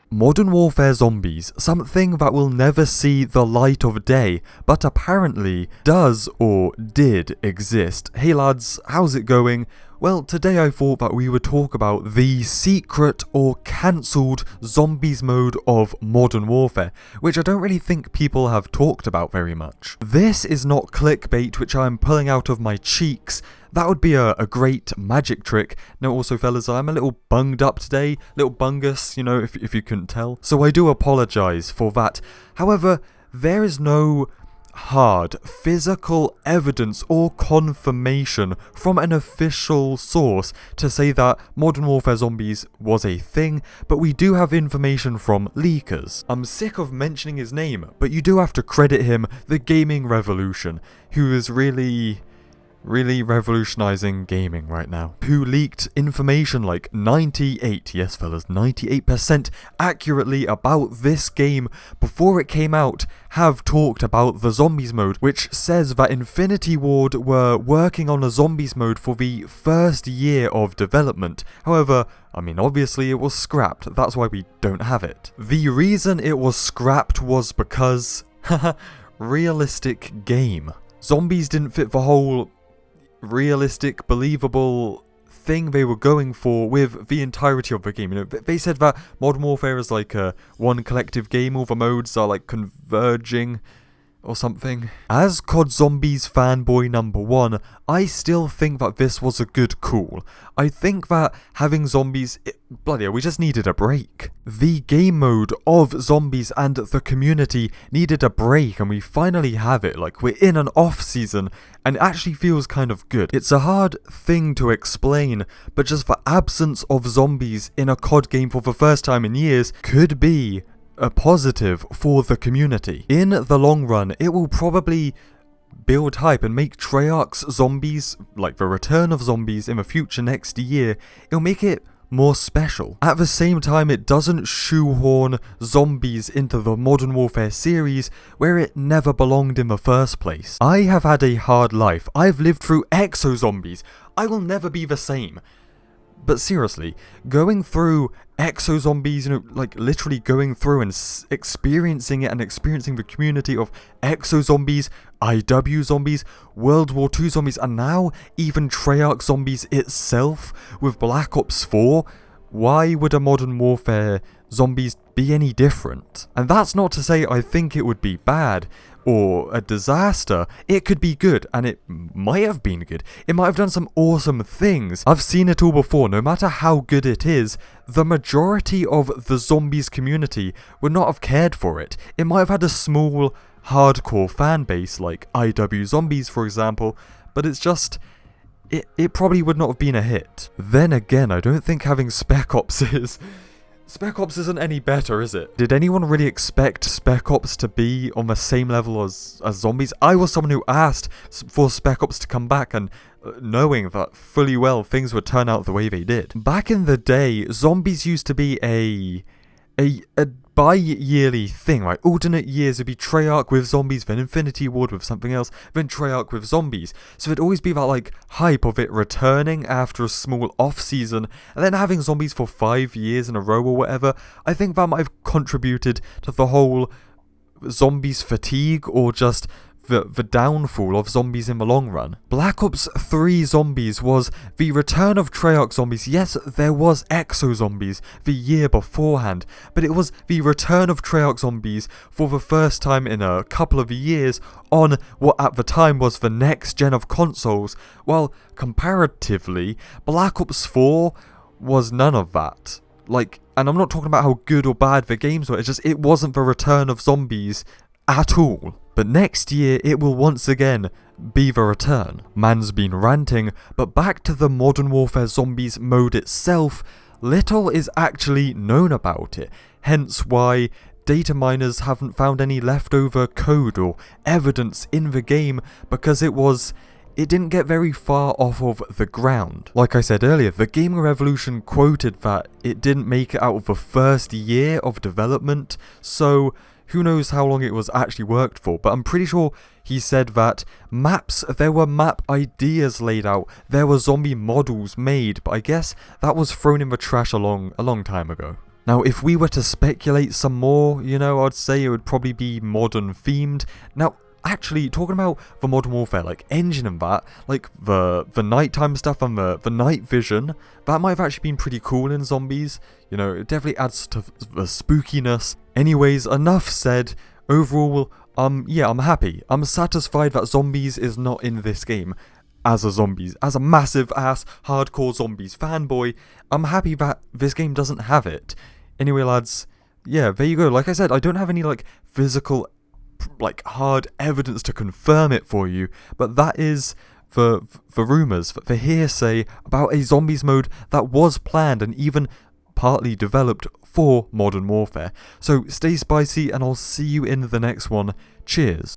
Modern Warfare Zombies, something that will never see the light of day, but apparently does or did exist. Hey lads, how's it going? Well, today I thought that we would talk about the secret or cancelled zombies mode of Modern Warfare, which I don't really think people have talked about very much. This is not clickbait which I'm pulling out of my cheeks. That would be a great magic trick. Now also fellas, I'm a little bunged up today, little bungus, you know, if you couldn't tell. So I do apologise for that. However, there is no hard physical evidence or confirmation from an official source to say that Modern Warfare Zombies was a thing, but we do have information from leakers. I'm sick of mentioning his name, but you do have to credit him, TheGamingRevolution, who is really revolutionizing gaming right now, who leaked information like 98% accurately about this game before it came out, have talked about the zombies mode, which says that Infinity Ward were working on a zombies mode for the first year of development. However, I mean, obviously it was scrapped, that's why we don't have it. The reason it was scrapped was because, realistic game. Zombies didn't fit the whole realistic, believable thing they were going for with the entirety of the game. You know, they said that Modern Warfare is like a one collective game, all the modes are like converging or something. As COD Zombies fanboy number one, I still think that this was a good call. I think that having zombies, bloody hell, we just needed a break. The game mode of zombies and the community needed a break, and we finally have it. Like, we're in an off season and it actually feels kind of good. It's a hard thing to explain, but just the absence of zombies in a COD game for the first time in years could be a positive for the community. In the long run, it will probably build hype and make Treyarch's zombies, like the return of zombies in the future next year, it'll make it more special. At the same time, it doesn't shoehorn zombies into the Modern Warfare series where it never belonged in the first place. I have had a hard life. I've lived through exo-zombies. I will never be the same. But seriously, going through exo-zombies, you know, like literally going through and experiencing it and experiencing the community of exo-zombies, IW zombies, World War II zombies, and now even Treyarch zombies itself with Black Ops 4, why would a Modern Warfare zombies be any different? And that's not to say I think it would be bad or a disaster. It could be good, and it might have been good. It might have done some awesome things. I've seen it all before. No matter how good it is, the majority of the zombies community would not have cared for it. It might have had a small, hardcore fan base, like IW Zombies for example, but it's just, it probably would not have been a hit. Then again, I don't think having Spec Ops isn't any better, is it? Did anyone really expect Spec Ops to be on the same level as zombies? I was someone who asked for Spec Ops to come back, and knowing that fully well things would turn out the way they did. Back in the day, zombies used to be a bi-yearly thing, right? Alternate years would be Treyarch with zombies, then Infinity Ward with something else, then Treyarch with zombies. So it'd always be that like hype of it returning after a small off-season, and then having zombies for 5 years in a row or whatever. I think that might have contributed to the whole zombies fatigue, or just the downfall of zombies in the long run. Black Ops 3 Zombies was the return of Treyarch zombies. Yes, there was Exo Zombies the year beforehand, but it was the return of Treyarch zombies for the first time in a couple of years on what at the time was the next gen of consoles, while comparatively, Black Ops 4 was none of that. Like, and I'm not talking about how good or bad the games were, it's just it wasn't the return of zombies at all. But next year, it will once again be the return. Man's been ranting, but back to the Modern Warfare Zombies mode itself, little is actually known about it, hence why data miners haven't found any leftover code or evidence in the game, because it didn't get very far off of the ground. Like I said earlier, TheGamingRevolution quoted that it didn't make it out of the first year of development, so who knows how long it was actually worked for, but I'm pretty sure he said that there were map ideas laid out, there were zombie models made, but I guess that was thrown in the trash a long time ago. Now, if we were to speculate some more, I'd say it would probably be modern themed. Now, actually, talking about the Modern Warfare, like, engine and that, like, the nighttime stuff and the night vision, that might have actually been pretty cool in zombies. It definitely adds to the spookiness. Anyways, enough said. Overall, yeah, I'm happy. I'm satisfied that zombies is not in this game. As a massive ass hardcore zombies fanboy, I'm happy that this game doesn't have it. Anyway, lads, yeah, there you go. Like I said, I don't have any, like, physical, like, hard evidence to confirm it for you, but that is the rumours, the hearsay about a zombies mode that was planned and even partly developed for Modern Warfare. So stay spicy, and I'll see you in the next one. Cheers.